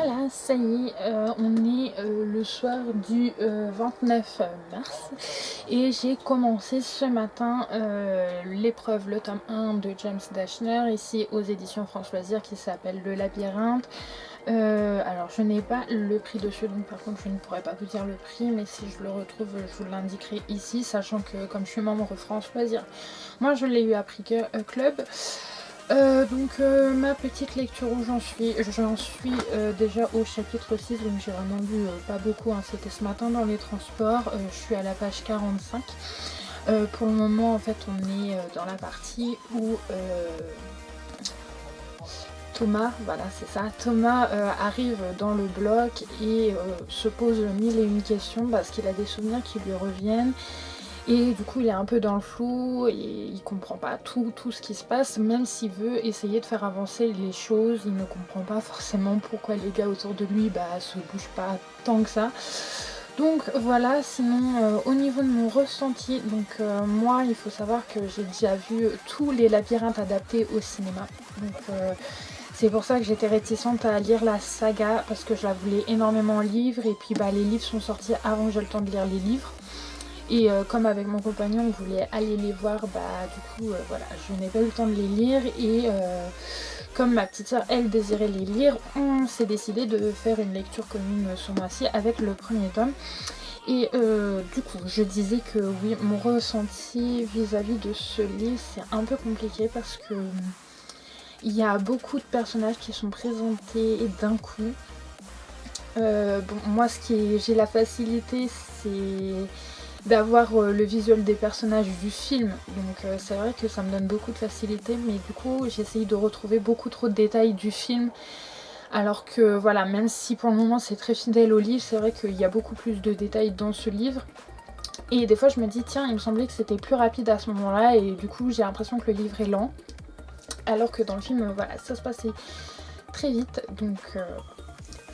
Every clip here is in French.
Voilà, ça y est, on est le soir du 29 mars et j'ai commencé ce matin l'épreuve, le tome 1 de James Dashner, ici aux éditions France Loisirs, qui s'appelle Le Labyrinthe. Alors je n'ai pas le prix dessus, donc par contre je ne pourrais pas vous dire le prix, mais si je le retrouve je vous l'indiquerai ici, sachant que comme je suis membre France Loisirs, moi je l'ai eu à Prix Club. Ma petite lecture où j'en suis déjà au chapitre 6, donc j'ai vraiment lu pas beaucoup, hein, c'était ce matin dans les transports. Je suis à la page 45. Pour le moment en fait on est dans la partie où Thomas, voilà c'est ça, Thomas arrive dans le bloc et se pose mille et une questions parce qu'il a des souvenirs qui lui reviennent. Et du coup il est un peu dans le flou et il comprend pas tout ce qui se passe, même s'il veut essayer de faire avancer les choses, il ne comprend pas forcément pourquoi les gars autour de lui se bougent pas tant que ça. Donc voilà, sinon au niveau de mon ressenti, moi il faut savoir que j'ai déjà vu tous les labyrinthes adaptés au cinéma. C'est pour ça que j'étais réticente à lire la saga, parce que je la voulais énormément en livre, et puis les livres sont sortis avant que j'ai le temps de lire les livres. Et comme avec mon compagnon on voulait aller les voir, voilà, je n'ai pas eu le temps de les lire et comme ma petite soeur elle désirait les lire, on s'est décidé de faire une lecture commune ce mois-ci avec le premier tome. Et du coup je disais que oui, mon ressenti vis-à-vis de ce livre c'est un peu compliqué parce que il y a beaucoup de personnages qui sont présentés d'un coup. Moi j'ai la facilité, c'est d'avoir le visuel des personnages du film, donc c'est vrai que ça me donne beaucoup de facilité, mais du coup j'essaye de retrouver beaucoup trop de détails du film, alors que voilà, même si pour le moment c'est très fidèle au livre, c'est vrai qu'il y a beaucoup plus de détails dans ce livre, et des fois je me dis tiens, il me semblait que c'était plus rapide à ce moment là, et du coup j'ai l'impression que le livre est lent, alors que dans le film voilà, ça se passait très vite, donc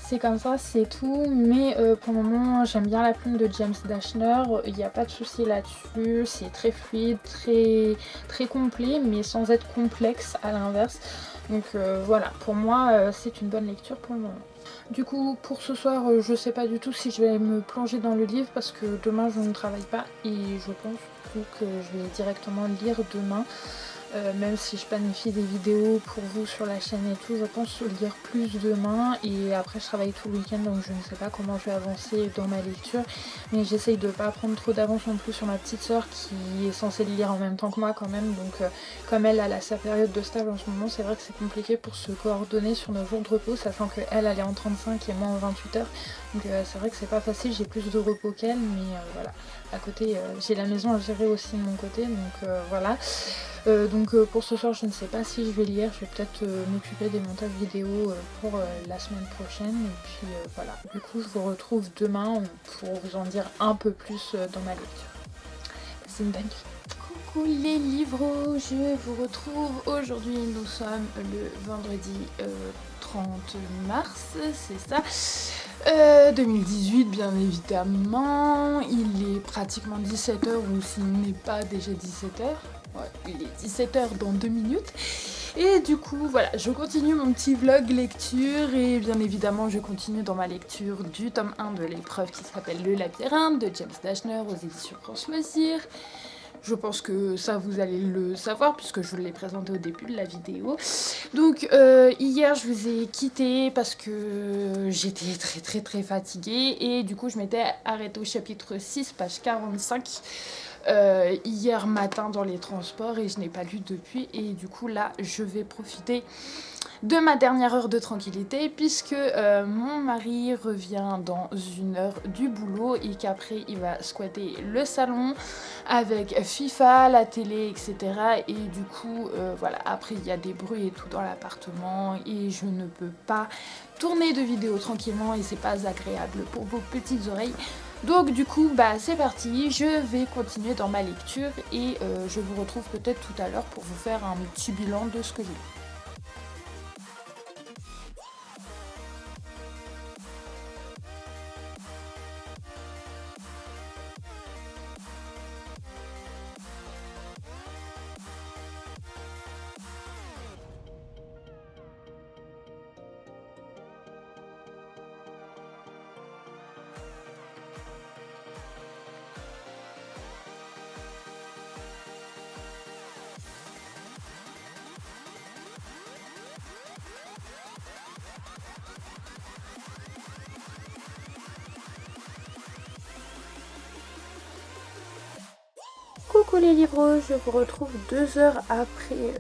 c'est comme ça, c'est tout, mais pour le moment j'aime bien la plume de James Dashner, il n'y a pas de souci là-dessus, c'est très fluide, très complet, mais sans être complexe à l'inverse. Donc voilà, pour moi c'est une bonne lecture pour le moment. Du coup pour ce soir je sais pas du tout si je vais me plonger dans le livre parce que demain je ne travaille pas et je pense du coup que je vais directement lire demain. Même si je planifie des vidéos pour vous sur la chaîne et tout, je pense lire plus demain, et après je travaille tout le week-end donc je ne sais pas comment je vais avancer dans ma lecture, mais j'essaye de pas prendre trop d'avance non plus sur ma petite soeur qui est censée le lire en même temps que moi quand même, donc comme elle a sa période de stage en ce moment, c'est vrai que c'est compliqué pour se coordonner sur nos jours de repos, sachant qu'elle est en 35 et moi en 28 heures, donc c'est vrai que c'est pas facile, j'ai plus de repos qu'elle, mais voilà, à côté j'ai la maison à gérer aussi de mon côté, donc voilà. Pour ce soir je ne sais pas si je vais lire, je vais peut-être m'occuper des montages vidéo pour la semaine prochaine, et puis voilà, du coup je vous retrouve demain pour vous en dire un peu plus dans ma lecture. C'est une bonne nuit. Coucou les livres, je vous retrouve aujourd'hui, nous sommes le vendredi 30 mars, c'est ça, 2018 bien évidemment, il est pratiquement 17h ou s'il n'est pas déjà 17h. Ouais, il est 17h dans 2 minutes. Et du coup, voilà, je continue mon petit vlog lecture et bien évidemment, je continue dans ma lecture du tome 1 de l'épreuve qui s'appelle Le Labyrinthe de James Dashner aux éditions France Loisirs. Je pense que ça vous allez le savoir puisque je vous l'ai présenté au début de la vidéo. Donc hier je vous ai quitté parce que j'étais très fatiguée et du coup je m'étais arrêtée au chapitre 6 page 45 hier matin dans les transports et je n'ai pas lu depuis, et du coup là je vais profiter de ma dernière heure de tranquillité puisque mon mari revient dans une heure du boulot et qu'après il va squatter le salon avec FIFA, la télé, etc. Et du coup voilà, après il y a des bruits et tout dans l'appartement et je ne peux pas tourner de vidéo tranquillement et c'est pas agréable pour vos petites oreilles. Donc du coup c'est parti, je vais continuer dans ma lecture et je vous retrouve peut-être tout à l'heure pour vous faire un petit bilan de ce que j'ai lu. Coucou les livres, je vous retrouve 2 heures après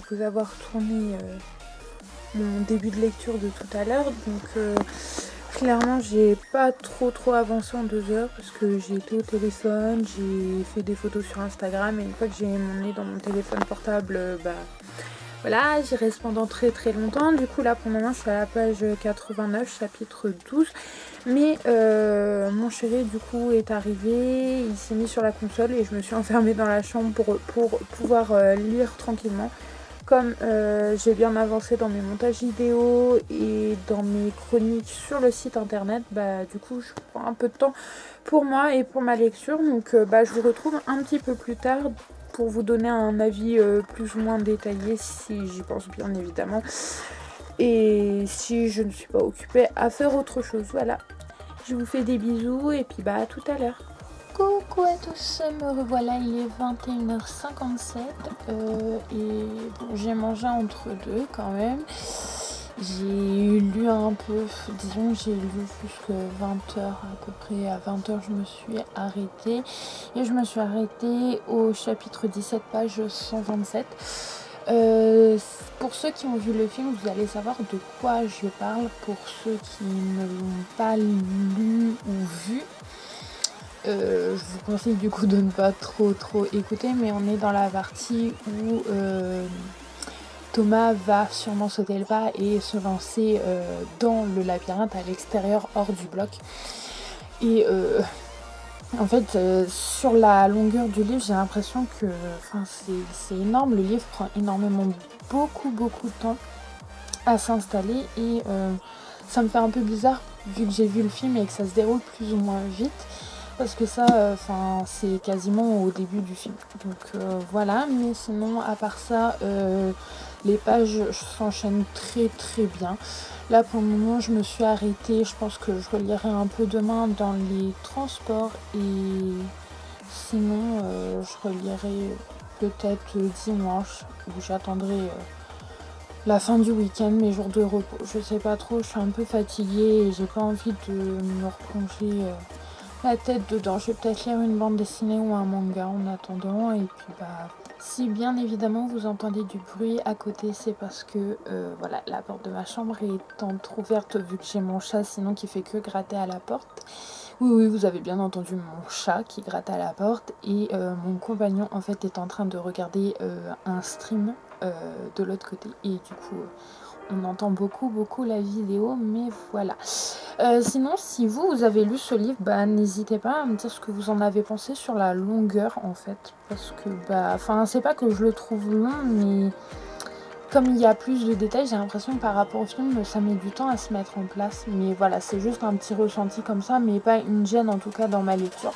vous avoir tourné mon début de lecture de tout à l'heure. Donc clairement j'ai pas trop avancé en 2 heures parce que j'ai été au téléphone, j'ai fait des photos sur Instagram et une fois que j'ai mon nez dans mon téléphone portable, voilà, j'y reste pendant très longtemps. Du coup là pour le moment je suis à la page 89, chapitre 12. Mais mon chéri du coup est arrivé, il s'est mis sur la console et je me suis enfermée dans la chambre pour pouvoir lire tranquillement. Comme j'ai bien avancé dans mes montages vidéo et dans mes chroniques sur le site internet, du coup je prends un peu de temps pour moi et pour ma lecture. Donc je vous retrouve un petit peu plus tard pour vous donner un avis plus ou moins détaillé si j'y pense bien évidemment. Et si je ne suis pas occupée à faire autre chose, voilà. Je vous fais des bisous et puis à tout à l'heure. Coucou à tous, me revoilà, il est 21h57 et bon, j'ai mangé entre deux quand même. J'ai lu un peu, disons j'ai lu jusqu'à 20h à peu près, à 20h je me suis arrêtée et je me suis arrêtée au chapitre 17 page 127. Pour ceux qui ont vu le film, vous allez savoir de quoi je parle. Pour ceux qui ne l'ont pas lu ou vu, je vous conseille du coup de ne pas trop écouter, mais on est dans la partie où Thomas va sûrement sauter le pas et se lancer dans le labyrinthe à l'extérieur, hors du bloc. Et en fait, sur la longueur du livre, j'ai l'impression que c'est énorme. Le livre prend énormément, beaucoup de temps à s'installer et ça me fait un peu bizarre vu que j'ai vu le film et que ça se déroule plus ou moins vite. Parce que ça, c'est quasiment au début du film. Donc voilà, mais sinon, à part ça, les pages s'enchaînent très bien. Là, pour le moment, je me suis arrêtée. Je pense que je relirai un peu demain dans les transports. Et sinon, je relirai peut-être dimanche, où j'attendrai la fin du week-end, mes jours de repos. Je sais pas trop, je suis un peu fatiguée et j'ai pas envie de me replonger la tête dedans. Je vais peut-être lire une bande dessinée ou un manga en attendant. Et puis si bien évidemment vous entendez du bruit à côté, c'est parce que voilà, la porte de ma chambre est entrouverte vu que j'ai mon chat sinon qui fait que gratter à la porte. Oui, vous avez bien entendu mon chat qui gratte à la porte. Et mon compagnon en fait est en train de regarder un stream de l'autre côté. Et du coup on entend beaucoup la vidéo, mais voilà. Sinon, si vous avez lu ce livre, n'hésitez pas à me dire ce que vous en avez pensé sur la longueur, en fait. Parce que, c'est pas que je le trouve long, mais comme il y a plus de détails, j'ai l'impression que par rapport au film, ça met du temps à se mettre en place. Mais voilà, c'est juste un petit ressenti comme ça, mais pas une gêne en tout cas dans ma lecture.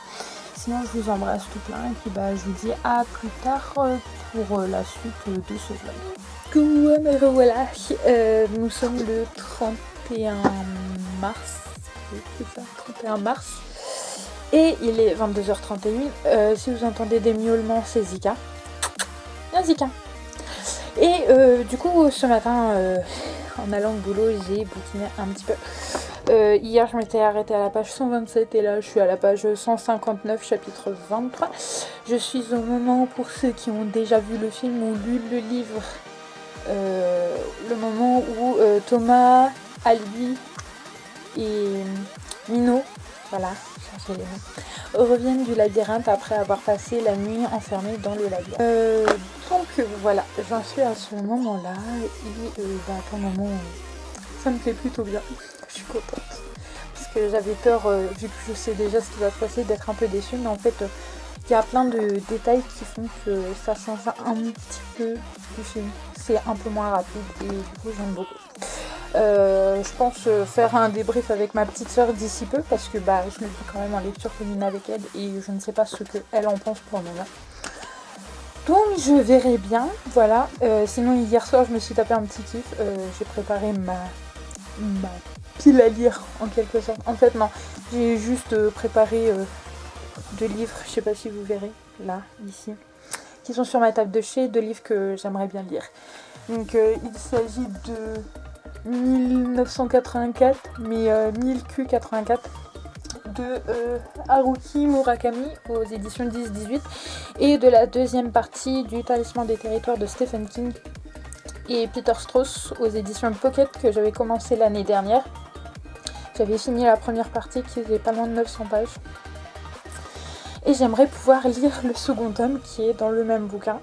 Sinon, je vous embrasse tout plein et puis je vous dis à plus tard pour la suite de ce vlog. Coucou, me revoilà, nous sommes le 31 mars, c'est ça, 31 mars, et il est 22h31, si vous entendez des miaulements, c'est Zika, bien Zika, et du coup, ce matin, en allant au boulot, j'ai bouquiné un petit peu. Hier, je m'étais arrêtée à la page 127 et là, je suis à la page 159, chapitre 23. Je suis au moment, pour ceux qui ont déjà vu le film ou lu le livre, le moment où Thomas, Ali et Mino, voilà, cherchez les mots, reviennent du labyrinthe après avoir passé la nuit enfermés dans le labyrinthe. Donc voilà, j'en suis à ce moment-là et pour le moment, ça me fait plutôt bien. Je suis contente. Parce que j'avais peur, vu que je sais déjà ce qui va se passer, d'être un peu déçue, mais en fait, il y a plein de détails qui font que ça change un petit peu du film. C'est un peu moins rapide et du coup j'aime beaucoup. Je pense faire un débrief avec ma petite soeur d'ici peu parce que je me dis quand même en lecture commune avec elle et je ne sais pas ce qu'elle en pense pour le moment. Donc je verrai bien, voilà. Sinon hier soir je me suis tapé un petit kiff, j'ai préparé ma pile à lire en quelque sorte. En fait non, j'ai juste préparé 2 livres, je sais pas si vous verrez, là, ici, qui sont sur ma table de chevet, 2 livres que j'aimerais bien lire. Donc il s'agit de 1984, mais 1000Q84. de Haruki Murakami aux éditions 10-18 et de la deuxième partie du Talisman des territoires de Stephen King et Peter Strauss aux éditions Pocket que j'avais commencé l'année dernière. J'avais fini la première partie qui faisait pas loin de 900 pages. Et j'aimerais pouvoir lire le second tome qui est dans le même bouquin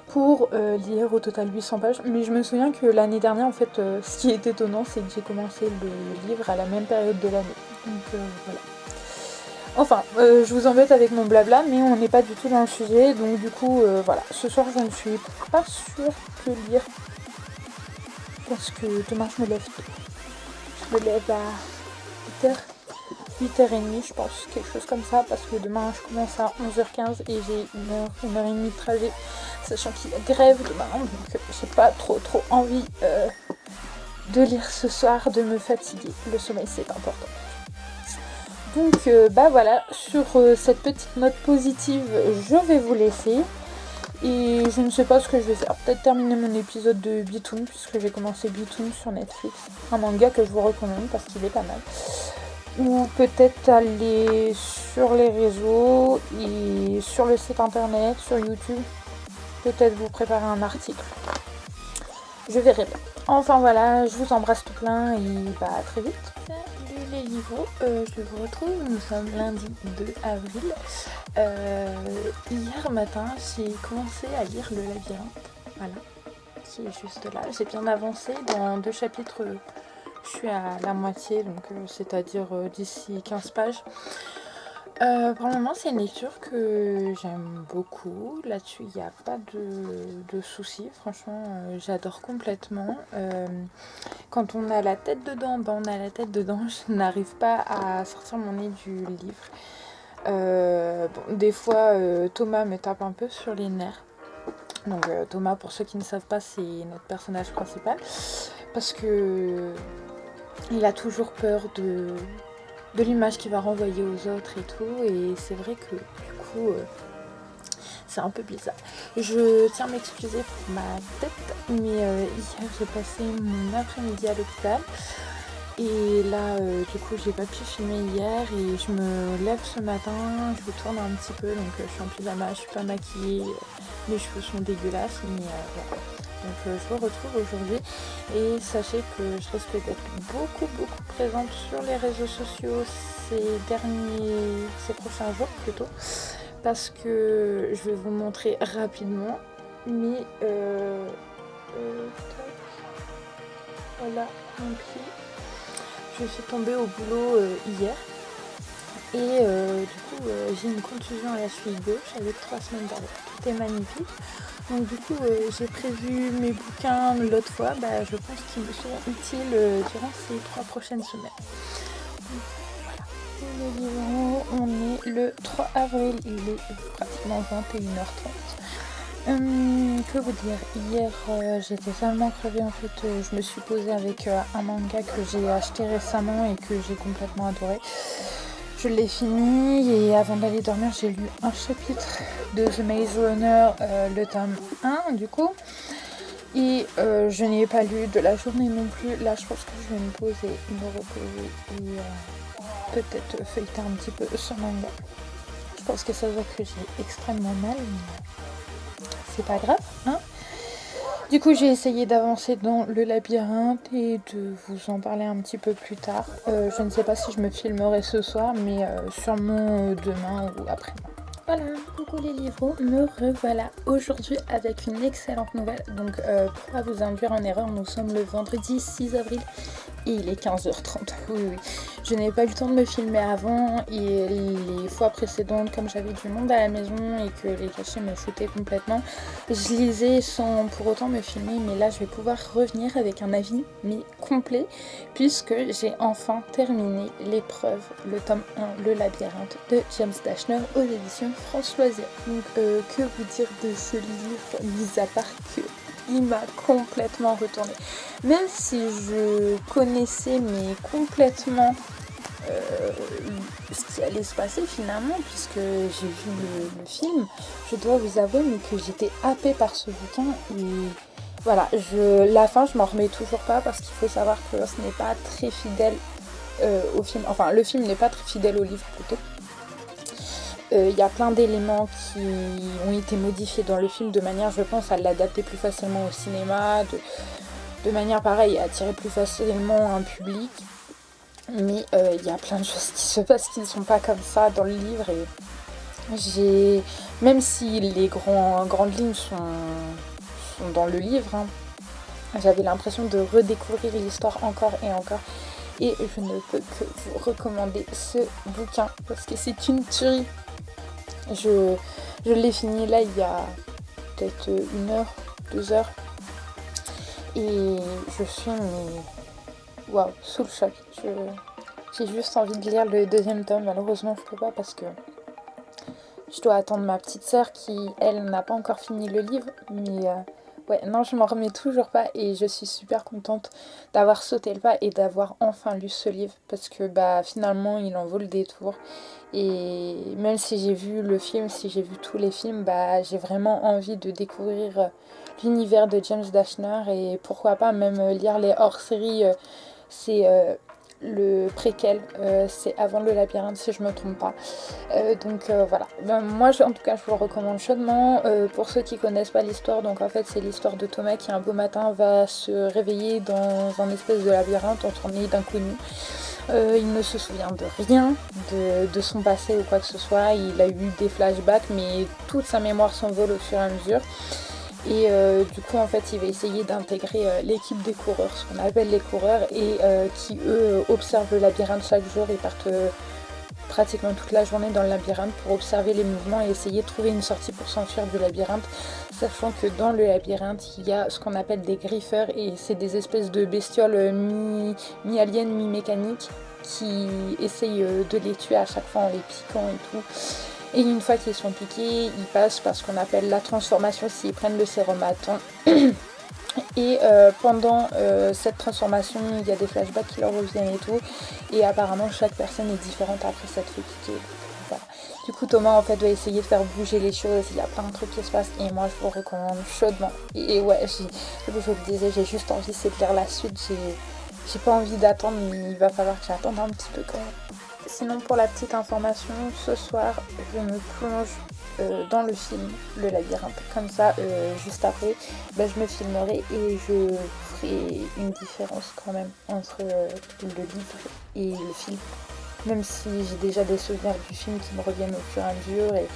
pour lire au total 800 pages. Mais je me souviens que l'année dernière, en fait, ce qui est étonnant, c'est que j'ai commencé le livre à la même période de l'année. Donc voilà. Enfin, je vous embête avec mon blabla, mais on n'est pas du tout dans le sujet. Donc du coup, voilà. Ce soir, je ne suis pas sûre que lire. Parce que demain, je me lève tôt. Je me lève à 8h30, je pense, quelque chose comme ça, parce que demain je commence à 11h15 et j'ai une heure et demie de trajet, sachant qu'il y a grève demain, donc j'ai pas trop envie de lire ce soir, de me fatiguer. Le sommeil, c'est important. Donc bah voilà, sur cette petite note positive, je vais vous laisser. Et je ne sais pas ce que je vais faire. Peut-être terminer mon épisode de Bitoon, puisque j'ai commencé Bitoon sur Netflix. Un manga que je vous recommande parce qu'il est pas mal. Ou peut-être aller sur les réseaux et sur le site internet, sur YouTube. Peut-être vous préparer un article. Je verrai bien. Enfin voilà, je vous embrasse tout plein et bah à très vite. Salut les livres, je vous retrouve, nous sommes lundi 2 avril. Hier matin, j'ai commencé à lire Le Labyrinthe, voilà, qui est juste là. J'ai bien avancé dans 2 chapitres, je suis à la moitié, donc c'est-à-dire d'ici 15 pages. Pour le moment, c'est une lecture que j'aime beaucoup. Là-dessus, il n'y a pas de soucis. Franchement, j'adore complètement. Quand on a la tête dedans, ben on a la tête dedans. Je n'arrive pas à sortir mon nez du livre. Bon, des fois, Thomas me tape un peu sur les nerfs. Donc Thomas, pour ceux qui ne savent pas, c'est notre personnage principal. Parce que il a toujours peur de l'image qu'il va renvoyer aux autres et tout, et c'est vrai que du coup c'est un peu bizarre. Je tiens à m'excuser pour ma tête, mais hier j'ai passé mon après-midi à l'hôpital et là du coup j'ai pas pu filmer hier et je me lève ce matin, je vous tourne un petit peu, donc je suis en pyjama, je suis pas maquillée, mes cheveux sont dégueulasses, mais voilà. Donc je vous retrouve aujourd'hui et sachez que je risque d'être beaucoup présente sur les réseaux sociaux ces prochains jours plutôt, parce que je vais vous montrer rapidement, mais voilà mon pied. Je suis tombée au boulot hier et du coup j'ai une contusion à la cheville gauche avec 3 semaines d'arrêt. Tout est magnifique. Donc du coup j'ai prévu mes bouquins l'autre fois, bah, je pense qu'ils me seront utiles durant ces 3 prochaines semaines. Donc, voilà. Le livre, on est le 3 avril, il est pratiquement 21h30. Que vous dire, hier j'étais tellement crevée en fait, je me suis posée avec un manga que j'ai acheté récemment et que j'ai complètement adoré. Je l'ai fini et avant d'aller dormir j'ai lu un chapitre de The Maze Runner, le tome 1 du coup. Et je n'ai pas lu de la journée non plus. Là je pense que je vais me poser, me reposer et peut-être feuilleter un petit peu ce manga. Je pense que ça se voit que j'ai extrêmement mal, mais c'est pas grave, hein. Du coup, j'ai essayé d'avancer dans le labyrinthe et de vous en parler un petit peu plus tard. Je ne sais pas si je me filmerai ce soir, mais sûrement demain ou après-demain. Voilà, coucou les livres, me revoilà aujourd'hui avec une excellente nouvelle. Donc, pour pas vous induire en erreur, nous sommes le vendredi 6 avril et il est 15h30. Oui. Je n'ai pas eu le temps de me filmer avant et les fois précédentes, comme j'avais du monde à la maison et que les cachets me foutaient complètement, je lisais sans pour autant me filmer. Mais là, je vais pouvoir revenir avec un avis mais complet puisque j'ai enfin terminé l'épreuve, le tome 1, Le Labyrinthe de James Dashner aux éditions France Loisirs. Donc, que vous dire de ce livre, mis à part que il m'a complètement retourné. Même si je connaissais mais complètement ce qui allait se passer finalement, puisque j'ai vu le film, je dois vous avouer mais que j'étais happée par ce bouquin et voilà, la fin je m'en remets toujours pas parce qu'il faut savoir que ce n'est pas très fidèle au film. Enfin, le film n'est pas très fidèle au livre plutôt. Il y a plein d'éléments qui ont été modifiés dans le film de manière, je pense, à l'adapter plus facilement au cinéma, de manière pareille à attirer plus facilement un public. Mais il y a plein de choses qui se passent qui ne sont pas comme ça dans le livre. Et même si les grandes lignes sont dans le livre, hein, j'avais l'impression de redécouvrir l'histoire encore et encore. Et je ne peux que vous recommander ce bouquin parce que c'est une tuerie. Je l'ai fini là il y a peut-être 1 heure, 2 heures. Et je suis waouh, sous le choc. J'ai juste envie de lire le 2e tome. Malheureusement, je peux pas parce que je dois attendre ma petite sœur qui, elle, n'a pas encore fini le livre. Mais ouais, non, je m'en remets toujours pas et je suis super contente d'avoir sauté le pas et d'avoir enfin lu ce livre parce que finalement, il en vaut le détour. Et même si j'ai vu le film, si j'ai vu tous les films, j'ai vraiment envie de découvrir l'univers de James Dashner et pourquoi pas même lire les hors-séries. C'est le préquel, c'est avant le labyrinthe si je me trompe pas. Donc voilà, moi en tout cas je vous le recommande chaudement. Pour ceux qui connaissent pas l'histoire, donc en fait c'est l'histoire de Thomas qui un beau matin va se réveiller dans un espèce de labyrinthe entouré d'inconnus. Il ne se souvient de rien de son passé ou quoi que ce soit. Il a eu des flashbacks mais toute sa mémoire s'envole au fur et à mesure. Et du coup en fait il va essayer d'intégrer l'équipe des coureurs, ce qu'on appelle les coureurs, et qui eux observent le labyrinthe chaque jour. Ils partent pratiquement toute la journée dans le labyrinthe pour observer les mouvements et essayer de trouver une sortie pour s'enfuir du labyrinthe, sachant que dans le labyrinthe il y a ce qu'on appelle des griffeurs et c'est des espèces de bestioles mi-aliens, mi-mécaniques qui essayent de les tuer à chaque fois en les piquant et tout. Et une fois qu'ils sont piqués, ils passent par ce qu'on appelle la transformation s'ils prennent le sérum à temps. Et pendant cette transformation, il y a des flashbacks qui leur reviennent et tout. Et apparemment, chaque personne est différente après s'être fait piquer. Voilà. Du coup, Thomas en fait va essayer de faire bouger les choses. Il y a plein de trucs qui se passent et moi je vous recommande chaudement. Et ouais, comme je vous le disais, j'ai juste envie de lire la suite. J'ai pas envie d'attendre, mais il va falloir que j'attende un petit peu quand même. Sinon, pour la petite information, ce soir, je me plonge dans le film Le Labyrinthe. Comme ça, juste après, je me filmerai et je ferai une différence quand même entre le livre et le film. Même si j'ai déjà des souvenirs du film qui me reviennent au fur et à mesure. Et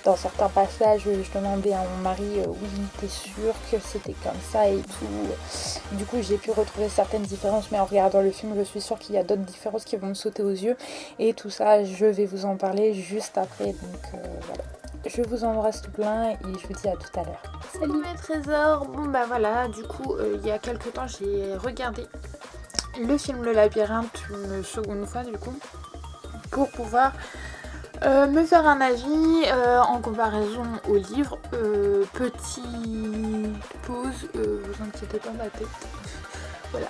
dans certains passages, je demandais à mon mari oui, t'es sûr que c'était comme ça et tout. Du coup, j'ai pu retrouver certaines différences, mais en regardant le film, je suis sûre qu'il y a d'autres différences qui vont me sauter aux yeux. Et tout ça, je vais vous en parler juste après. Donc voilà. Je vous embrasse tout plein et je vous dis à tout à l'heure. Salut mes trésors. Bon voilà, du coup, il y a quelques temps, j'ai regardé le film Le Labyrinthe une seconde fois du coup, pour pouvoir me faire un avis en comparaison au livre. Petite pause, vous inquiétez pas, ma tête. Voilà,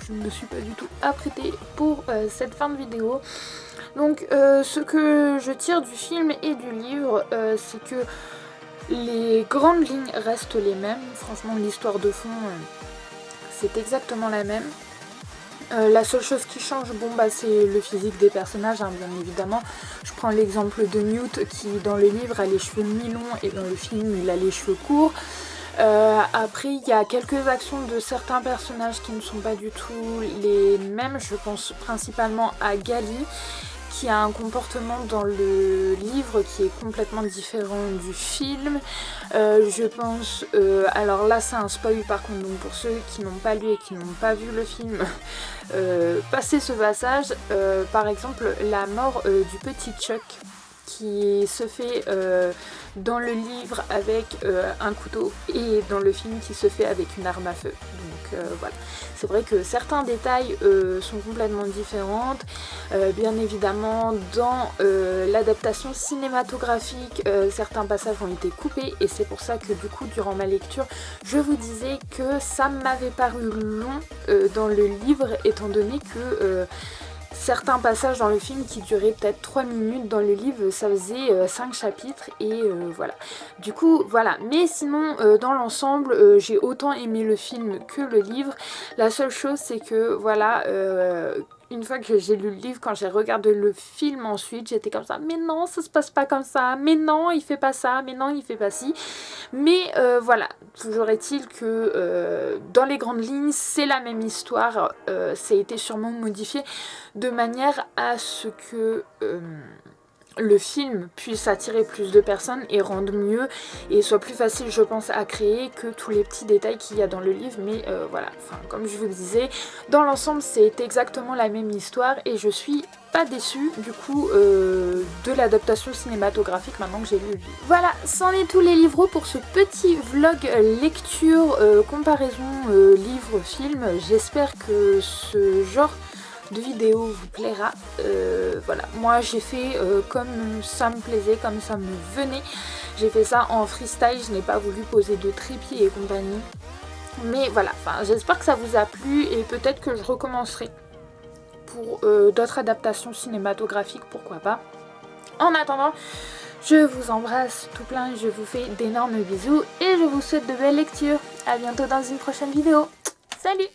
je ne me suis pas du tout apprêtée pour cette fin de vidéo. Donc ce que je tire du film et du livre, c'est que les grandes lignes restent les mêmes. Franchement, l'histoire de fond, c'est exactement la même. La seule chose qui change, c'est le physique des personnages, hein, bien évidemment. Je prends l'exemple de Newt qui, dans le livre, a les cheveux mi-longs et dans le film, il a les cheveux courts. Après, il y a quelques actions de certains personnages qui ne sont pas du tout les mêmes. Je pense principalement à Gali, qui a un comportement dans le livre qui est complètement différent du film. Je pense, alors là c'est un spoil par contre, donc pour ceux qui n'ont pas lu et qui n'ont pas vu le film, passez ce passage. Par exemple, la mort du petit Chuck qui se fait dans le livre avec un couteau et dans le film qui se fait avec une arme à feu. Donc voilà, c'est vrai que certains détails sont complètement différents. Bien évidemment, dans l'adaptation cinématographique, certains passages ont été coupés et c'est pour ça que du coup, durant ma lecture, je vous disais que ça m'avait paru long dans le livre, étant donné que certains passages dans le film qui duraient peut-être 3 minutes, dans le livre ça faisait 5 chapitres et voilà. Du coup voilà, mais sinon dans l'ensemble j'ai autant aimé le film que le livre. La seule chose c'est que voilà, une fois que j'ai lu le livre, quand j'ai regardé le film ensuite, j'étais comme ça, mais non, ça se passe pas comme ça, mais non, il fait pas ça, mais non, il fait pas ci. Mais voilà, toujours est-il que dans les grandes lignes, c'est la même histoire. Ça a été sûrement modifié de manière à ce que le film puisse attirer plus de personnes et rende mieux et soit plus facile, je pense, à créer que tous les petits détails qu'il y a dans le livre. Mais voilà, enfin, comme je vous le disais, dans l'ensemble, c'est exactement la même histoire et je suis pas déçue du coup de l'adaptation cinématographique maintenant que j'ai lu le livre. Voilà, c'en est tous les livres pour ce petit vlog lecture comparaison livre-film. J'espère que ce genre de vidéo vous plaira. Voilà, moi j'ai fait comme ça me plaisait, comme ça me venait. J'ai fait ça en freestyle, je n'ai pas voulu poser de trépied et compagnie. Mais voilà, enfin, j'espère que ça vous a plu et peut-être que je recommencerai pour d'autres adaptations cinématographiques, pourquoi pas. En attendant, je vous embrasse tout plein, je vous fais d'énormes bisous et je vous souhaite de belles lectures. A bientôt dans une prochaine vidéo. Salut!